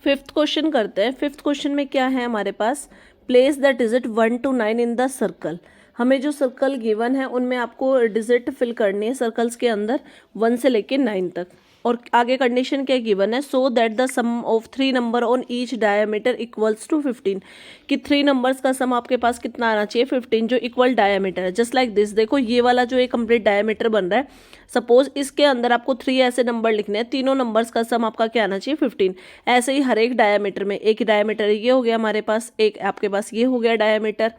Fifth question करते हैं। Fifth question में क्या है हमारे पास, place the digit 1 to 9 in the circle. हमें जो सर्कल गिवन है उनमें आपको डिजिट फिल करनी है सर्कल्स के अंदर 1 से लेके 9 तक। और आगे कंडीशन क्या गिवन है, so that the sum of 3 number on each diameter equals to 15, कि 3 नंबर्स का सम आपके पास कितना आना चाहिए 15, जो इक्वल डायमीटर है। जस्ट लाइक दिस, देखो ये वाला जो एक कंप्लीट डायमीटर बन रहा है, सपोज इसके अंदर आपको 3 ऐसे नंबर लिखने हैं, तीनों नंबर्स का सम आपका क्या आना चाहिए 15। ऐसे ही हर एक डायमीटर में, एक डायमीटर ये हो गया हमारे पास, एक आपके पास ये हो गया डायमीटर,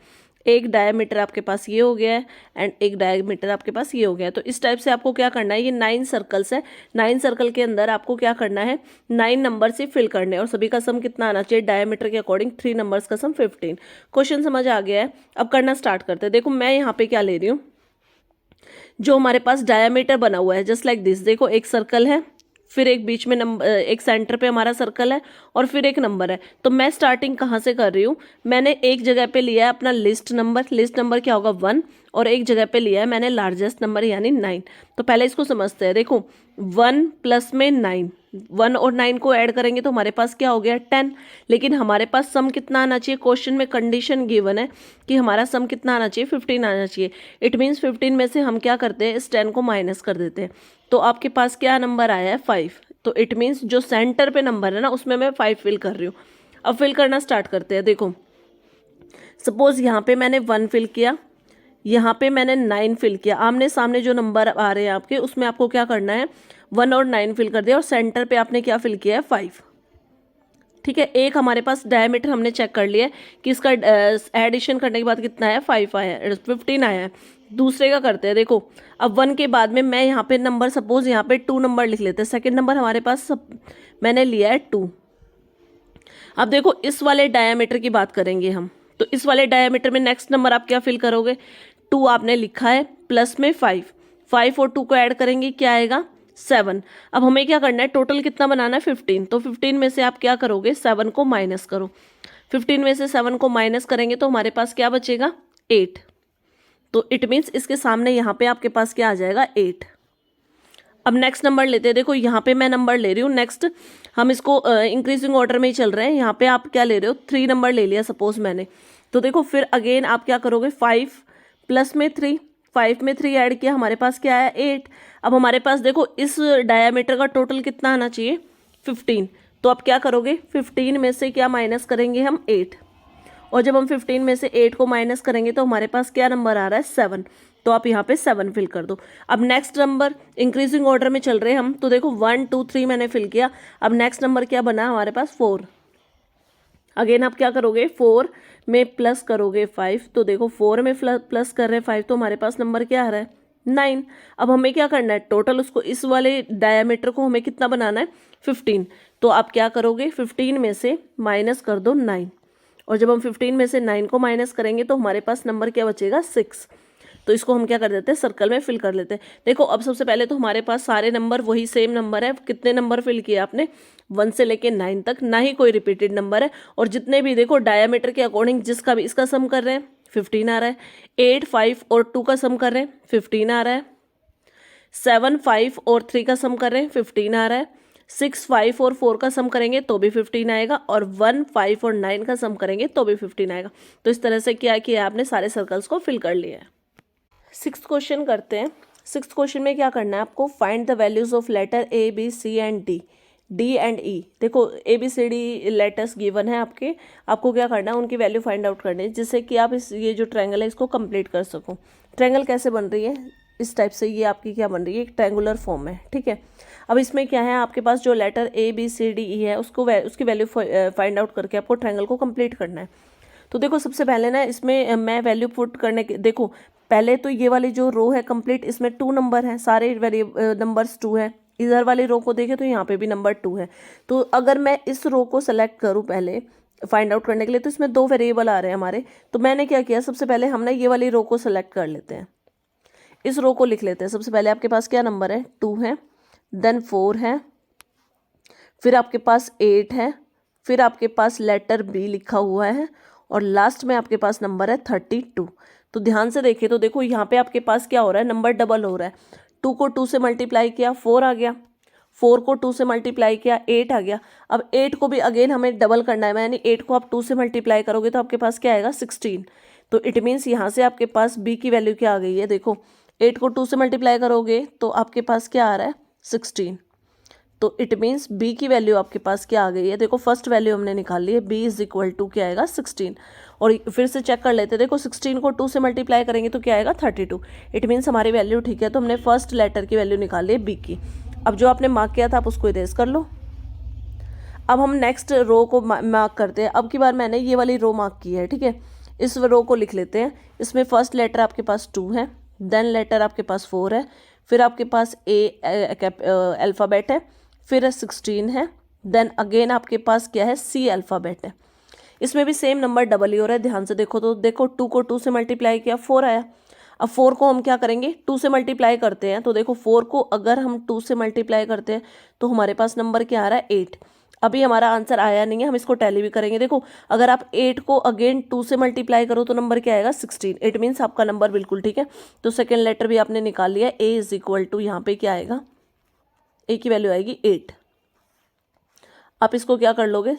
एक डायमीटर आपके पास ये हो गया है, एंड एक डायमीटर आपके पास ये हो गया है। तो इस टाइप से आपको क्या करना है, ये 9 सर्कल्स है, 9 सर्कल के अंदर आपको क्या करना है, 9 नंबर से फिल करने हैं, और सभी का सम कितना आना चाहिए डायमीटर के अकॉर्डिंग, 3 नंबर्स का सम 15। क्वेश्चन समझ आ गया है, अब करना स्टार्ट करते हैं। देखो मैं यहाँ पे क्या ले रही हूँ, जो हमारे पास डायमीटर बना हुआ है, जस्ट लाइक दिस, देखो एक सर्कल है, फिर एक बीच में नंबर, एक सेंटर पे हमारा सर्कल है, और फिर एक नंबर है। तो मैं स्टार्टिंग कहाँ से कर रही हूँ, मैंने एक जगह पे लिया है अपना लिस्ट नंबर क्या होगा 1, और एक जगह पे लिया है मैंने लार्जेस्ट नंबर यानी 9। तो पहले इसको समझते हैं। देखो 1 प्लस में 9, 1 और 9 को ऐड करेंगे तो हमारे पास क्या हो गया 10, लेकिन हमारे पास सम कितना आना चाहिए, क्वेश्चन में कंडीशन गिवन है कि हमारा सम कितना आना चाहिए 15 आना चाहिए। इट मीन्स 15 में से हम क्या करते हैं, इस 10 को माइनस कर देते हैं। तो आपके पास क्या नंबर आया है 5। तो इट मीन्स जो सेंटर पे नंबर है ना उसमें मैं 5 फिल कर रही हूँ। अब फिल करना स्टार्ट करते हैं। देखो सपोज यहाँ पे मैंने 1 फिल किया, यहाँ पे मैंने 9 फिल किया, आमने सामने जो नंबर आ रहे हैं आपके उसमें आपको क्या करना है 1 और 9 फिल कर दिया, और सेंटर पे आपने क्या फिल किया है 5। ठीक है, एक हमारे पास डायमीटर हमने चेक कर लिया है कि इसका एडिशन करने के बाद कितना है 5 आया है, 15 आया है। दूसरे का करते हैं। देखो अब 1 के बाद में मैं यहाँ पे नंबर, सपोज यहाँ पे 2 नंबर लिख लेते हैं, सेकेंड नंबर हमारे पास मैंने लिया है 2। अब देखो इस वाले डायमीटर की बात करेंगे हम, तो इस वाले डायमीटर में नेक्स्ट नंबर आप क्या फिल करोगे, 2 आपने लिखा है, प्लस में 5 और 2 को ऐड करेंगे क्या आएगा 7। अब हमें क्या करना है, टोटल कितना बनाना है 15। तो 15 में से आप क्या करोगे 7 को माइनस करो, 15 में से 7 को माइनस करेंगे तो हमारे पास क्या बचेगा 8। तो इट मीन्स इसके सामने यहाँ पे आपके पास क्या आ जाएगा 8। अब नेक्स्ट नंबर लेते हैं। देखो यहाँ पे मैं नंबर ले रही हूँ, नेक्स्ट हम इसको इंक्रीजिंग ऑर्डर में ही चल रहे हैं। यहाँ पे आप क्या ले रहे हो 3 नंबर ले लिया सपोज मैंने। तो देखो फिर अगेन आप क्या करोगे 5 प्लस में 3, 5 में 3 ऐड किया, हमारे पास क्या आया 8। अब हमारे पास देखो इस डायमीटर का टोटल कितना आना चाहिए 15। तो आप क्या करोगे 15 में से क्या माइनस करेंगे हम 8, और जब हम 15 में से 8 को माइनस करेंगे तो हमारे पास क्या नंबर आ रहा है 7। तो आप यहाँ पे 7 फिल कर दो। अब नेक्स्ट नंबर इंक्रीजिंग ऑर्डर में चल रहे हैं हम, तो देखो 1 2 3 मैंने फिल किया। अब नेक्स्ट नंबर क्या बना हमारे पास 4। अगेन आप क्या करोगे 4 में प्लस करोगे 5। तो देखो 4 में प्लस कर रहे हैं 5, तो हमारे पास नंबर क्या आ रहा है 9। अब हमें क्या करना है टोटल, उसको इस वाले डायमीटर को हमें कितना बनाना है 15। तो आप क्या करोगे 15 में से माइनस कर दो 9, और जब हम 15 में से 9 को माइनस करेंगे तो हमारे पास नंबर क्या बचेगा 6। तो इसको हम क्या कर देते हैं सर्कल में फिल कर लेते हैं। देखो अब सबसे पहले तो हमारे पास सारे नंबर वही सेम नंबर है। कितने नंबर फिल किए आपने 1 से लेके 9 तक, ना ही कोई रिपीटेड नंबर है। और जितने भी देखो डायमीटर के अकॉर्डिंग जिसका भी इसका सम कर रहे हैं 15 आ रहा है, 8 5 और 2 का सम कर रहे हैं 15 आ रहा है, 7 5 और 3 का सम कर रहे हैं 15 आ रहा है, 6 5 और 4 का सम करेंगे तो भी 15 आएगा, और 1 5 और 9 का सम करेंगे तो भी 15 आएगा। तो इस तरह से क्या किया आपने सारे सर्कल्स को फिल कर लिया है। 6th क्वेश्चन करते हैं। 6th क्वेश्चन में क्या करना है आपको, find the values of letter A B C and D and E. देखो A B C D letters given है आपके, आपको क्या करना है उनकी वैल्यू फाइंड आउट करनी है, जिससे कि आप ये जो ट्रायंगल है इसको कंप्लीट कर सको। ट्रायंगल कैसे बन रही है, इस टाइप से ये आपकी क्या बन रही है, एक ट्रायंगुलर फॉर्म है। ठीक है, अब इसमें क्या है आपके पास जो letter A B C D E है उसकी वैल्यू फाइंड आउट करके आपको ट्रायंगल को कंप्लीट करना है। तो देखो सबसे पहले ना इसमें मैं वैल्यू पुट करने के, देखो पहले तो ये वाली जो रो है कंप्लीट, इसमें 2 नंबर है, सारे नंबर्स 2 है। इधर वाली रो को देखें तो यहाँ पे भी नंबर 2 है। तो अगर मैं इस रो को सेलेक्ट करूँ पहले फाइंड आउट करने के लिए, तो इसमें 2 वेरिएबल आ रहे हैं हमारे। तो मैंने क्या किया, सबसे पहले हमने ये वाली रो को सेलेक्ट कर लेते हैं, इस रो को लिख लेते हैं। सबसे पहले आपके पास क्या नंबर है 2 है, देन 4 है, फिर आपके पास 8 है, फिर आपके पास लेटर बी लिखा हुआ है, और लास्ट में आपके पास नंबर है 32। तो ध्यान से देखिए तो देखो यहाँ पे आपके पास क्या हो रहा है, नंबर डबल हो रहा है। 2 को 2 से मल्टीप्लाई किया 4 आ गया, 4 को 2 से मल्टीप्लाई किया 8 आ गया। अब 8 को भी अगेन हमें डबल करना है, यानी 8 को आप 2 से मल्टीप्लाई करोगे तो आपके पास क्या आएगा 16। तो इट मीन्स यहाँ से आपके पास b की वैल्यू क्या आ गई है, देखो 8 को 2 से मल्टीप्लाई करोगे तो आपके पास क्या आ रहा है 16। तो इट मीन्स b की वैल्यू आपके पास क्या आ गई है, देखो फर्स्ट वैल्यू हमने निकाल ली है, b इज इक्वल टू क्या आएगा 16। और फिर से चेक कर लेते हैं, देखो 16 को 2 से मल्टीप्लाई करेंगे तो क्या आएगा 32। इट मीन्स हमारी वैल्यू ठीक है, तो हमने फर्स्ट लेटर की वैल्यू निकाल ली है b की। अब जो आपने मार्क किया था आप उसको इरेज कर लो। अब हम नेक्स्ट रो को मार्क करते हैं। अब की बार मैंने ये वाली रो मार्क की है, ठीक है। इस रो को लिख लेते हैं। इसमें फर्स्ट लेटर आपके पास 2 है, देन लेटर आपके पास 4 है, फिर आपके पास अल्फ़ाबेट है, फिर 16 है, देन अगेन आपके पास क्या है C अल्फ़ाबेट है। इसमें भी सेम नंबर डबल ही हो रहा है, ध्यान से देखो तो देखो 2 को 2 से मल्टीप्लाई किया 4 आया। अब 4 को हम क्या करेंगे 2 से मल्टीप्लाई करते हैं, तो देखो 4 को अगर हम 2 से मल्टीप्लाई करते हैं तो हमारे पास नंबर क्या आ रहा है 8। अभी हमारा आंसर आया नहीं है, हम इसको टैली भी करेंगे। देखो अगर आप 8 को अगेन 2 से मल्टीप्लाई करो तो नंबर क्या आएगा 16। इट मीन्स आपका नंबर बिल्कुल ठीक है। तो सेकेंड लेटर भी आपने निकाल लिया, a इज इक्वल टू यहाँ पे क्या आएगा, a की वैल्यू आएगी 8। आप इसको क्या कर लोगे,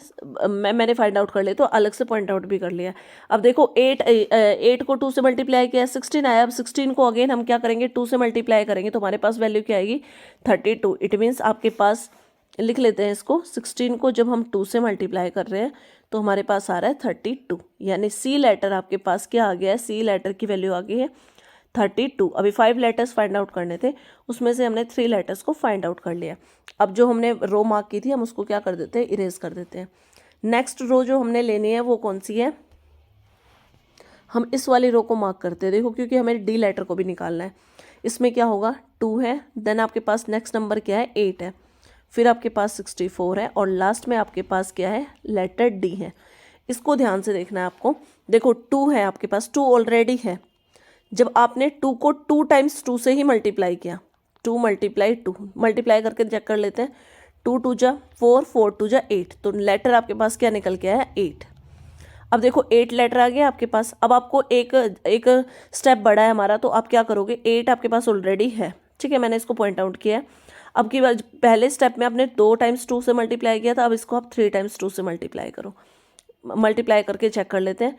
मैंने फाइंड आउट कर लिया तो अलग से पॉइंट आउट भी कर लिया। अब देखो 8 को 2 से मल्टीप्लाई किया 16 आया। अब 16 को अगेन हम क्या करेंगे 2 से मल्टीप्लाई करेंगे तो हमारे पास वैल्यू क्या आएगी 32। इट मीन्स आपके पास लिख लेते हैं इसको, 16 को जब हम 2 से मल्टीप्लाई कर रहे हैं तो हमारे पास आ रहा है 32, यानी C लेटर आपके पास क्या आ गया है, C लेटर की वैल्यू आ गई है 32। अभी 5 लेटर्स फाइंड आउट करने थे, उसमें से हमने 3 लेटर्स को फाइंड आउट कर लिया। अब जो हमने रो मार्क की थी हम उसको क्या कर देते हैं, इरेज कर देते हैं। नेक्स्ट रो जो हमने लेनी है वो कौन सी है, हम इस वाली रो को मार्क करते हैं। देखो क्योंकि हमें D लेटर को भी निकालना है। इसमें क्या होगा 2 है, देन आपके पास नेक्स्ट नंबर क्या है 8 है, फिर आपके पास 64 है, और लास्ट में आपके पास क्या है लेटर D है। इसको ध्यान से देखना है आपको। देखो 2 है आपके पास, 2 ऑलरेडी है। जब आपने 2 को 2 टाइम्स 2 से ही मल्टीप्लाई किया, 2 मल्टीप्लाई 2 मल्टीप्लाई करके चेक कर लेते हैं, 2 2 जा 4, 4 2 जा 8, तो लेटर आपके पास क्या निकल के आया 8। अब देखो 8 लेटर आ गया आपके पास। अब आपको एक स्टेप बढ़ा है हमारा, तो आप क्या करोगे 8 आपके पास ऑलरेडी है, ठीक है, मैंने इसको पॉइंट आउट किया है। अब की बार पहले स्टेप में आपने 2 टाइम्स 2 से मल्टीप्लाई किया था, अब इसको आप 3 टाइम्स 2 से मल्टीप्लाई करो। मल्टीप्लाई करके चेक कर लेते हैं,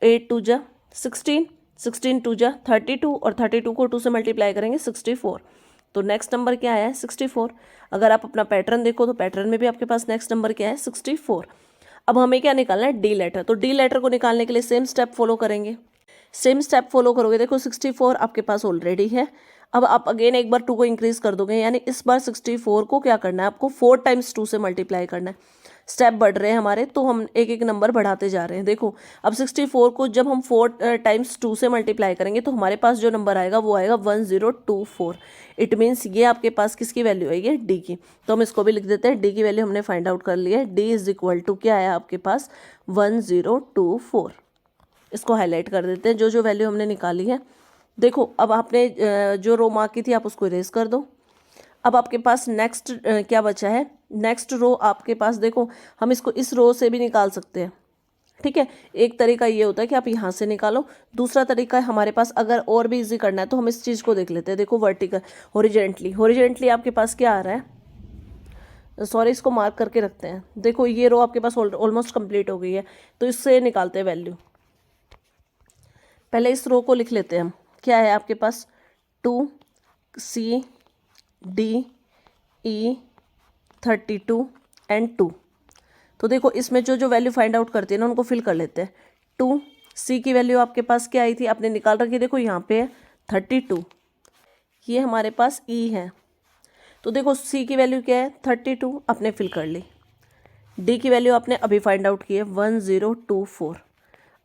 8 2 जा 16, 16 2 जा 32, और 32 को 2 से मल्टीप्लाई करेंगे 64। तो नेक्स्ट नंबर क्या आया है 64। अगर आप अपना पैटर्न देखो तो पैटर्न में भी आपके पास नेक्स्ट नंबर क्या है 64। अब हमें क्या निकालना है D लेटर, तो D लेटर को निकालने के लिए सेम स्टेप फॉलो करेंगे। सेम स्टेप फॉलो करोगे, देखो 64 आपके पास ऑलरेडी है। अब आप अगेन एक बार 2 को इंक्रीज कर दोगे, यानी इस बार 64 को क्या करना है आपको 4 टाइम्स 2 से मल्टीप्लाई करना है। स्टेप बढ़ रहे हैं हमारे, तो हम एक एक नंबर बढ़ाते जा रहे हैं। देखो अब 64 को जब हम 4 टाइम्स 2 से मल्टीप्लाई करेंगे तो हमारे पास जो नंबर आएगा वो आएगा 1024। इट मीन्स ये आपके पास किसकी वैल्यू आएगी D की। तो हम इसको भी लिख देते हैं, D की वैल्यू हमने फाइंड आउट कर ली है, D इज इक्वल टू क्या आया आपके पास 1024। इसको हाईलाइट कर देते हैं जो जो वैल्यू हमने निकाली है। देखो अब आपने जो रो मार्क की थी आप उसको इरेज कर दो। अब आपके पास नेक्स्ट क्या बचा है, नेक्स्ट रो आपके पास देखो हम इसको इस रो से भी निकाल सकते हैं, ठीक है। एक तरीका ये होता है कि आप यहाँ से निकालो, दूसरा तरीका है हमारे पास अगर और भी इजी करना है तो हम इस चीज़ को देख लेते हैं। देखो वर्टिकल हॉरिजेंटली आपके पास क्या आ रहा है, सॉरी इसको मार्क करके रखते हैं। देखो ये रो आपके पास ऑलमोस्ट कंप्लीट हो गई है, तो इससे निकालते हैं वैल्यू। पहले इस रो को लिख लेते हैं हम, क्या है आपके पास 2 C D E 32 एंड 2। तो देखो इसमें जो जो वैल्यू फाइंड आउट करते हैं ना उनको फिल कर लेते हैं। 2 C की वैल्यू आपके पास क्या आई थी, आपने निकाल रखी, देखो यहाँ पे है 32, ये हमारे पास E है। तो देखो C की वैल्यू क्या है 32, आपने फिल कर ली। D की वैल्यू आपने अभी फाइंड आउट की है 1024।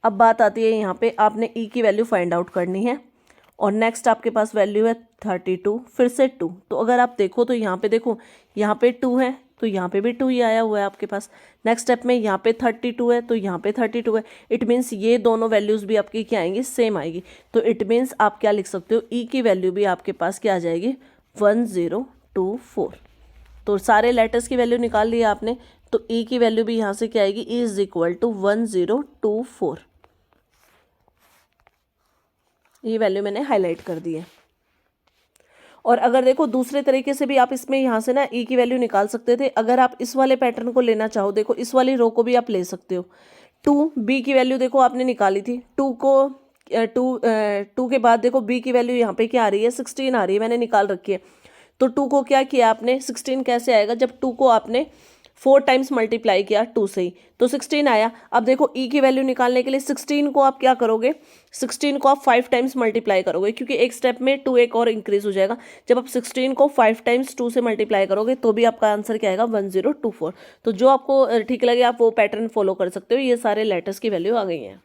अब बात आती है यहाँ पे आपने E की वैल्यू फाइंड आउट करनी है, और नेक्स्ट आपके पास वैल्यू है 32, फिर से 2। तो अगर आप देखो तो यहाँ पे देखो यहाँ पे 2 है तो यहाँ पे भी 2 ही आया हुआ है आपके पास। नेक्स्ट स्टेप में यहाँ पे 32 है तो यहाँ पे 32 है। इट मीन्स ये दोनों वैल्यूज़ भी आपकी क्या आएंगी, सेम आएगी। तो इट मीन्स आप क्या लिख सकते हो, E की वैल्यू भी आपके पास क्या आ जाएगी 1024। तो सारे लेटर्स की वैल्यू निकाल ली आपने, तो E की वैल्यू भी यहाँ से क्या आएगी, E इज इक्वल टू 1024। ये वैल्यू मैंने हाईलाइट कर दी है। और अगर देखो दूसरे तरीके से भी आप इसमें यहाँ से ना ई की वैल्यू निकाल सकते थे। अगर आप इस वाले पैटर्न को लेना चाहो, देखो इस वाली रो को भी आप ले सकते हो। 2 बी की वैल्यू देखो आपने निकाली थी, 2 को 2 के बाद देखो बी की वैल्यू यहाँ पे क्या आ रही है, 16 आ रही है, मैंने निकाल रखी है। तो 2 को क्या किया आपने, 16 कैसे आएगा, जब 2 को आपने 4 टाइम्स मल्टीप्लाई किया 2 से ही, तो 16 आया। अब देखो ई की वैल्यू निकालने के लिए 16 को आप क्या करोगे, 16 को आप 5 टाइम्स मल्टीप्लाई करोगे, क्योंकि एक स्टेप में 2 एक और इंक्रीज हो जाएगा। जब आप 16 को 5 टाइम्स 2 से मल्टीप्लाई करोगे तो भी आपका आंसर क्या आएगा, 1024। तो जो आपको ठीक लगे आप वो पैटर्न फॉलो कर सकते हो। ये सारे लेटर्स की वैल्यू आ गई हैं।